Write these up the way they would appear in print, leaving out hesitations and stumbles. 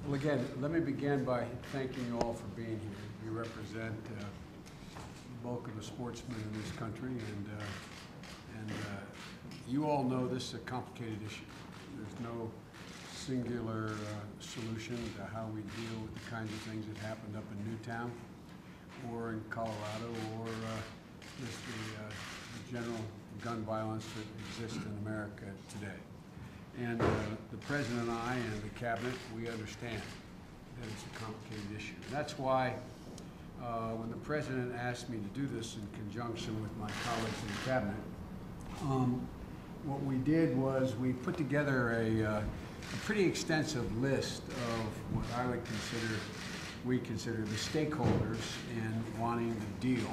Well, again, let me begin by thanking you all for being here. You represent the bulk of the sportsmen in this country, and you all know this is a complicated issue. There's no singular solution to how we deal with the kinds of things that happened up in Newtown or in Colorado or just the general gun violence that exists in America today. And the President and I and the Cabinet, we understand that it's a complicated issue. And that's why when the President asked me to do this in conjunction with my colleagues in the Cabinet, what we did was we put together a pretty extensive list of what I would consider, we consider the stakeholders in wanting to deal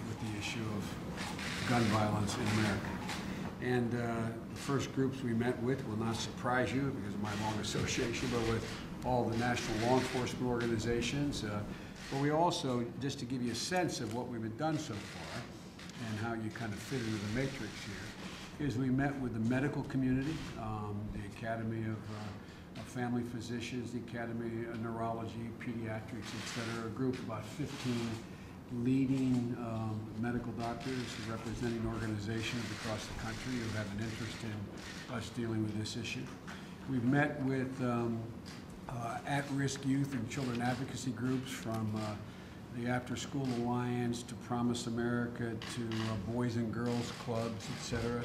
with the issue of gun violence in America. And the first groups we met with will not surprise you because of my long association, but with all the national law enforcement organizations. But we also, just to give you a sense of what we've done so far and how you kind of fit into the matrix here, is we met with the medical community, the Academy of Family Physicians, the Academy of Neurology, Pediatrics, et cetera, a group of about 15 leading medical doctors representing organizations across the country who have an interest in us dealing with this issue. We've met with at-risk youth and children advocacy groups from the After School Alliance to Promise America to Boys and Girls Clubs, etc.,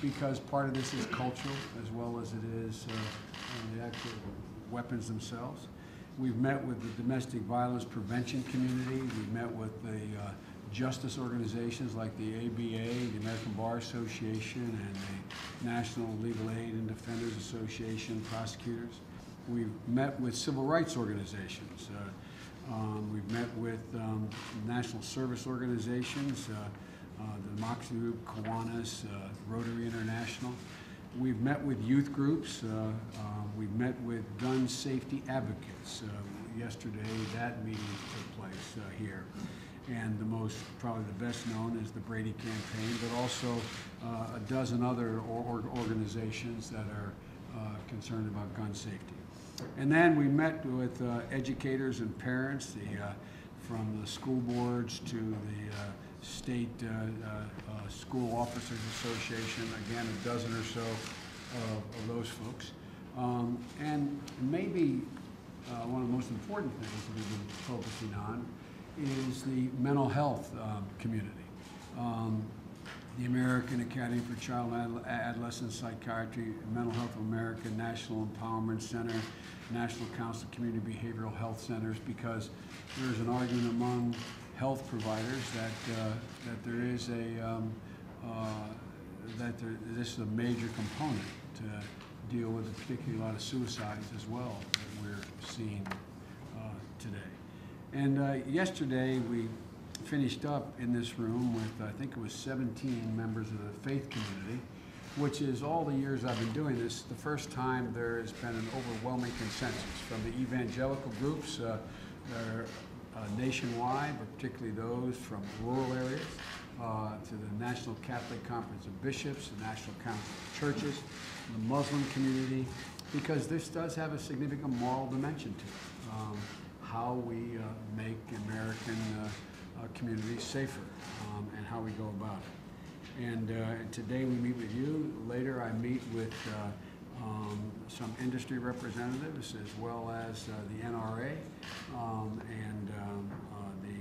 because part of this is cultural as well as it is the actual weapons themselves. We've met with the domestic violence prevention community. We've met with the justice organizations like the ABA, the American Bar Association, and the National Legal Aid and Defenders Association, prosecutors. We've met with civil rights organizations. We've met with national service organizations, the Democracy Group, Kiwanis, Rotary International. We've met with youth groups. We've met with gun safety advocates. Yesterday, that meeting took place here. And the most, probably the best known is the Brady Campaign, but also a dozen other organizations that are concerned about gun safety. And then we met with educators and parents, from the school boards to the State School Officers Association, again, a dozen or so of those folks. And maybe one of the most important things that we've been focusing on is the mental health community. The American Academy for Child and Adolescent Psychiatry, Mental Health of America, National Empowerment Center, National Council of Community Behavioral Health Centers, because there's an argument among health providers that there is this is a major component to deal with, particularly a lot of suicides as well that we're seeing today. And yesterday we finished up in this room with, I think it was 17 members of the faith community, which is all the years I've been doing this, the first time there has been an overwhelming consensus from the evangelical groups that are nationwide, but particularly those from rural areas, to the National Catholic Conference of Bishops, the National Council of Churches, the Muslim community, because this does have a significant moral dimension to it, how we make American communities safer, and how we go about it. And today we meet with you. Later I meet with some industry representatives as well as the NRA and the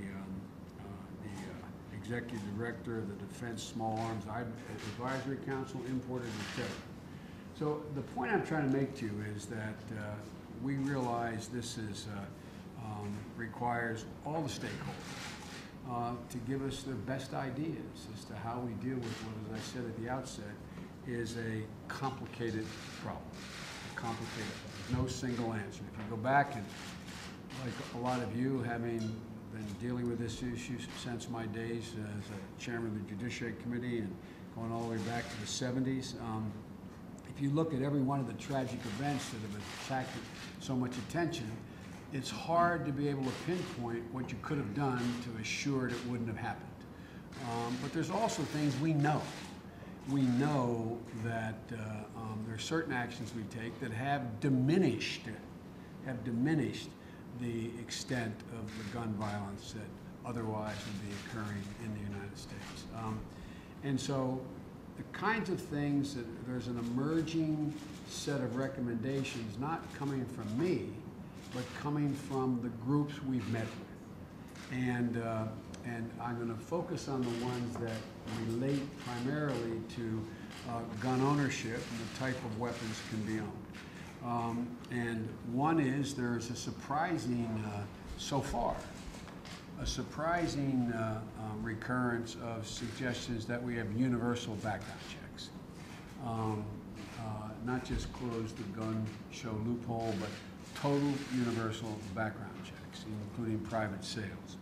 executive director of the Defense Small Arms Advisory Council, Importers and Trade. So the point I'm trying to make to you is that we realize this is requires all the stakeholders to give us their best ideas as to how we deal with what, as I said at the outset, is a complicated problem. There's no single answer. If you go back and, like a lot of you, having been dealing with this issue since my days as a chairman of the Judiciary Committee and going all the way back to the 70s, if you look at every one of the tragic events that have attracted so much attention, it's hard to be able to pinpoint what you could have done to assure it wouldn't have happened. But there's also things we know. We know that there are certain actions we take that have diminished have diminished the extent of the gun violence that otherwise would be occurring in the United States. And so the kinds of things that there's an emerging set of recommendations, not coming from me, but coming from the groups we've met with. And I'm going to focus on the ones that relate primarily to gun ownership and the type of weapons can be owned. And one is there's a surprising, so far, a surprising recurrence of suggestions that we have universal background checks. Not just close the gun show loophole, but total universal background checks, including private sales.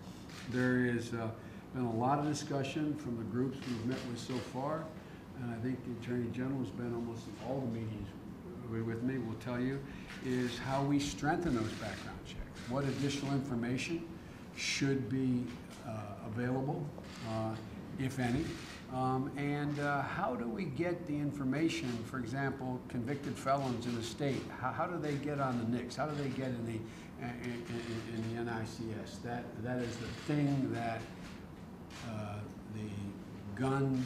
There has been a lot of discussion from the groups we've met with so far, and I think the Attorney General has been almost in all the meetings with me, will tell you, is how we strengthen those background checks. What additional information should be available, if any, and how do we get the information, for example, convicted felons in the state, how do they get on the NICS? How do they get in the NICS? That is the thing that the gun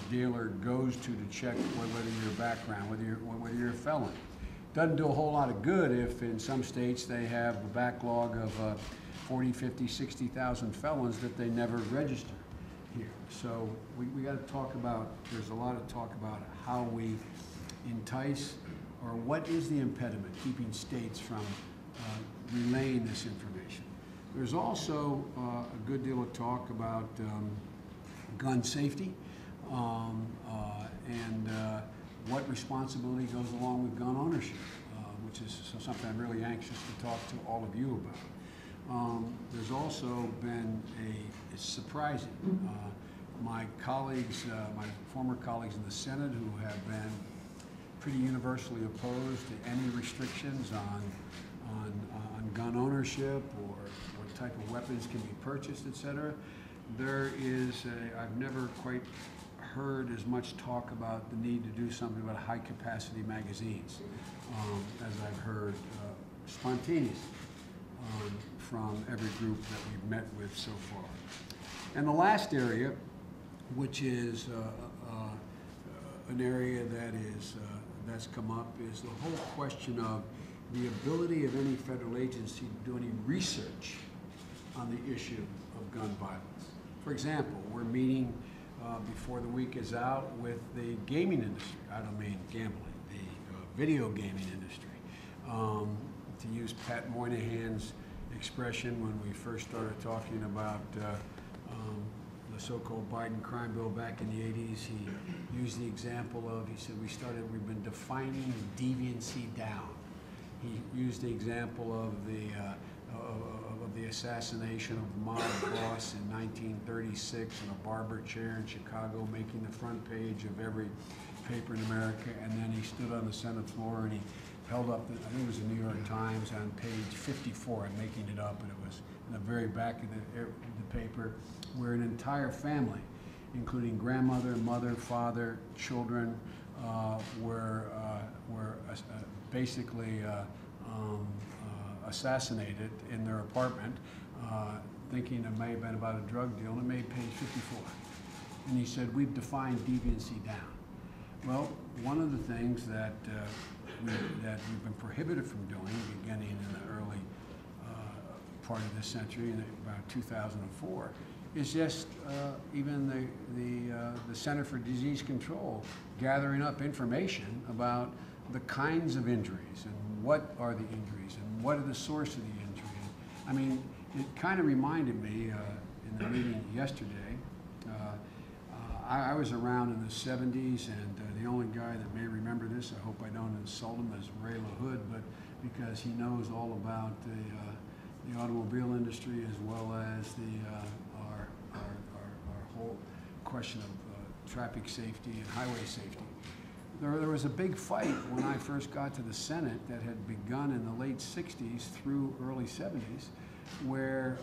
dealer goes to check whether your background, whether you're a felon. Doesn't do a whole lot of good if in some states they have a backlog of 40, 50, 60,000 felons that they never register here. So we got to talk about, there's a lot of talk about how we entice, or what is the impediment keeping states from relaying this information. There's also a good deal of talk about gun safety and what responsibility goes along with gun ownership, which is something I'm really anxious to talk to all of you about. There's also been it's surprising. My colleagues, my former colleagues in the Senate who have been pretty universally opposed to any restrictions on gun ownership or what type of weapons can be purchased, et cetera. There is, I've never quite heard as much talk about the need to do something about high-capacity magazines as I've heard spontaneously from every group that we've met with so far. And the last area, which is an area that is that's come up, is the whole question of the ability of any federal agency to do any research on the issue of gun violence. For example, we're meeting before the week is out with the gaming industry. I don't mean gambling, the video gaming industry. To use Pat Moynihan's expression when we first started talking about the so-called Biden crime bill back in the 80s, he used the example of, he said, we've been defining deviancy down. He used the example of the assassination of the mob boss in 1936 in a barber chair in Chicago, making the front page of every paper in America, and then he stood on the Senate floor and he held up, I think it was the New York Times, on page 54, I'm making it up, and it was in the very back of the paper, where an entire family, including grandmother, mother, father, children, were basically assassinated in their apartment, thinking it may have been about a drug deal, and it made page 54. And he said, we've defined deviancy down. Well, one of the things that we've been prohibited from doing, beginning in the early part of this century, in about 2004, is just even the Center for Disease Control gathering up information about the kinds of injuries and what are the injuries and what are the source of the injury. I mean, it kind of reminded me in the meeting yesterday. I was around in the 70s, and the only guy that may remember this, I hope I don't insult him, is Ray LaHood, but because he knows all about the automobile industry as well as our whole question of traffic safety and highway safety. There was a big fight when I first got to the Senate that had begun in the late 60s through early 70s, where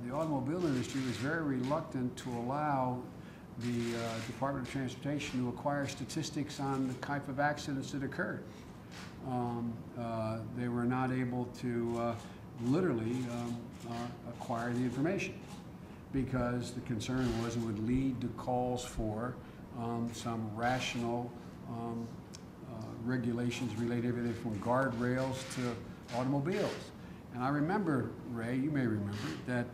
the automobile industry was very reluctant to allow the Department of Transportation to acquire statistics on the type of accidents that occurred. They were not not able to literally acquire the information, because the concern was it would lead to calls for some rational regulations related to everything from guardrails to automobiles. And I remember, Ray, you may remember, that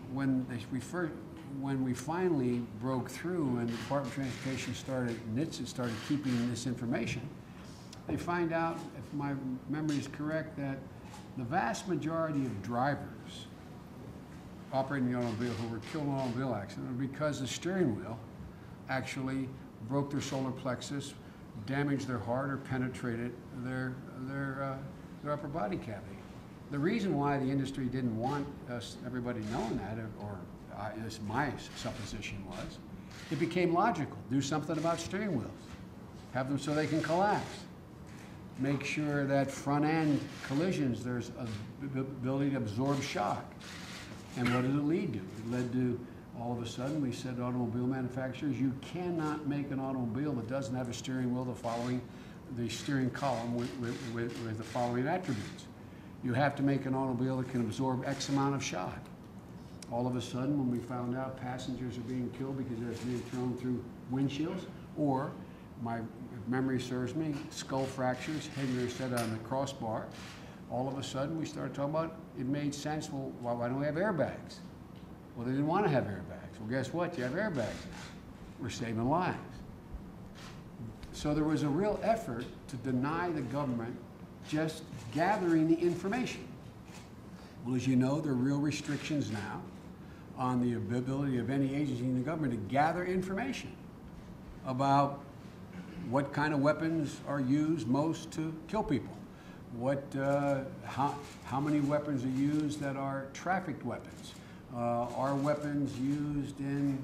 when we finally broke through and the Department of Transportation NHTSA started keeping this information, they find out, if my memory is correct, that the vast majority of drivers operating the automobile who were killed in an automobile accident were because the steering wheel actually broke their solar plexus, damaged their heart, or penetrated their upper body cavity. The reason why the industry didn't want everybody knowing that, this my supposition was, it became logical. Do something about steering wheels. Have them so they can collapse. Make sure that front end collisions, there's a ability to absorb shock. And what did it lead to? It led to, all of a sudden, we said to automobile manufacturers, you cannot make an automobile that doesn't have a steering wheel the steering column with the following attributes. You have to make an automobile that can absorb X amount of shock. All of a sudden, when we found out passengers are being killed because they're being thrown through windshields, or, if memory serves me, skull fractures, head set on the crossbar, all of a sudden we started talking about, it made sense, well, why don't we have airbags? Well, they didn't want to have airbags. Well, guess what? You have airbags now. We're saving lives. So there was a real effort to deny the government just gathering the information. Well, as you know, there are real restrictions now on the ability of any agency in the government to gather information about what kind of weapons are used most to kill people, how many weapons are used that are trafficked weapons, are weapons used in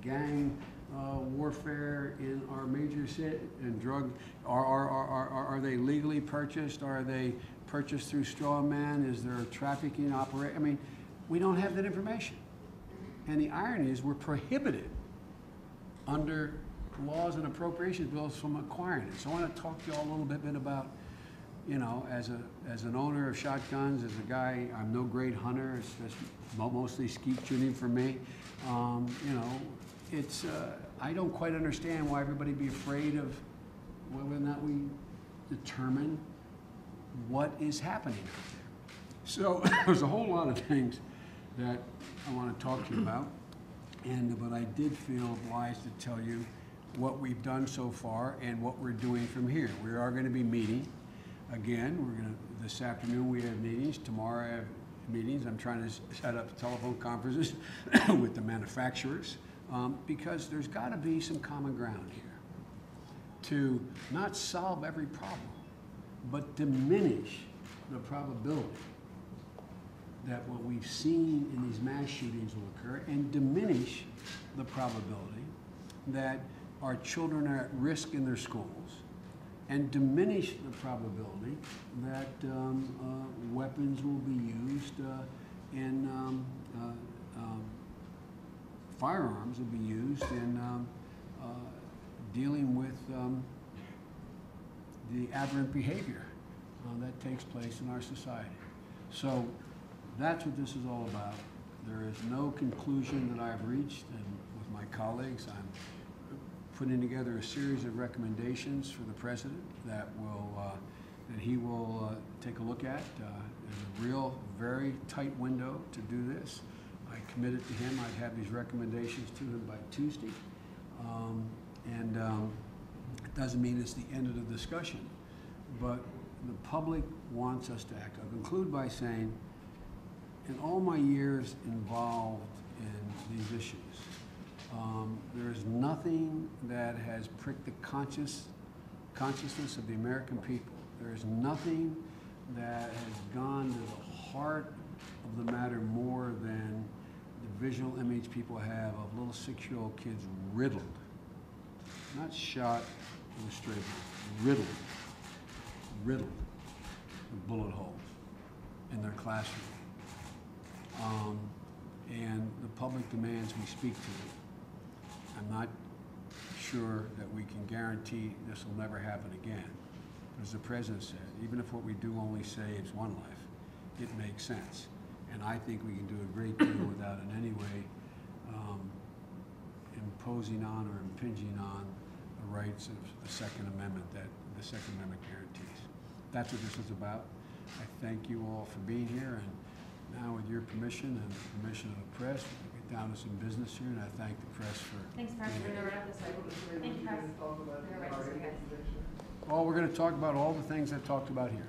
gang warfare in our major city, and drug, are they legally purchased? Are they purchased through straw man? Is there a trafficking operation? I mean, we don't have that information. And the irony is we're prohibited under laws and appropriations bills from acquiring it. So I want to talk to you all a little bit about, as an owner of shotguns, as a guy, I'm no great hunter, it's mostly skeet shooting for me. I don't quite understand why everybody be afraid of whether or not we determine what is happening out there. So there's a whole lot of things that I want to talk to you about, but I did feel obliged to tell you what we've done so far and what we're doing from here. We are going to be meeting again. This afternoon we have meetings. Tomorrow I have meetings. I'm trying to set up telephone conferences with the manufacturers because there's got to be some common ground here to not solve every problem, but diminish the probability that what we've seen in these mass shootings will occur, and diminish the probability that our children are at risk in their schools, and diminish the probability that weapons will be used in firearms will be used in dealing with the aberrant behavior that takes place in our society. So that's what this is all about. There is no conclusion that I've reached, and with my colleagues, I'm putting together a series of recommendations for the president that he will take a look at. There's a real, very tight window to do this. I committed to him I'd have these recommendations to him by Tuesday. It doesn't mean it's the end of the discussion, but the public wants us to act. I'll conclude by saying, in all my years involved in these issues, there is nothing that has pricked the consciousness of the American people. There is nothing that has gone to the heart of the matter more than the visual image people have of little 6-year-old kids riddled, not shot with a stray bullet, riddled with bullet holes in their classroom. And the public demands we speak to it. I'm not sure that we can guarantee this will never happen again, But as the President said, even if what we do only saves one life, it makes sense. And I think we can do a great deal without in any way imposing on or impinging on the rights of the Second Amendment that the Second Amendment guarantees. That's what this is about. I thank you all for being here, and now with your permission and the permission of the press, we'll get down to some business here, and I thank the press for. Thanks, Press. We're going to wrap this up. Thank you, Press. We're going to wrap this up, guys. Well, we're going to talk about all the things I've talked about here.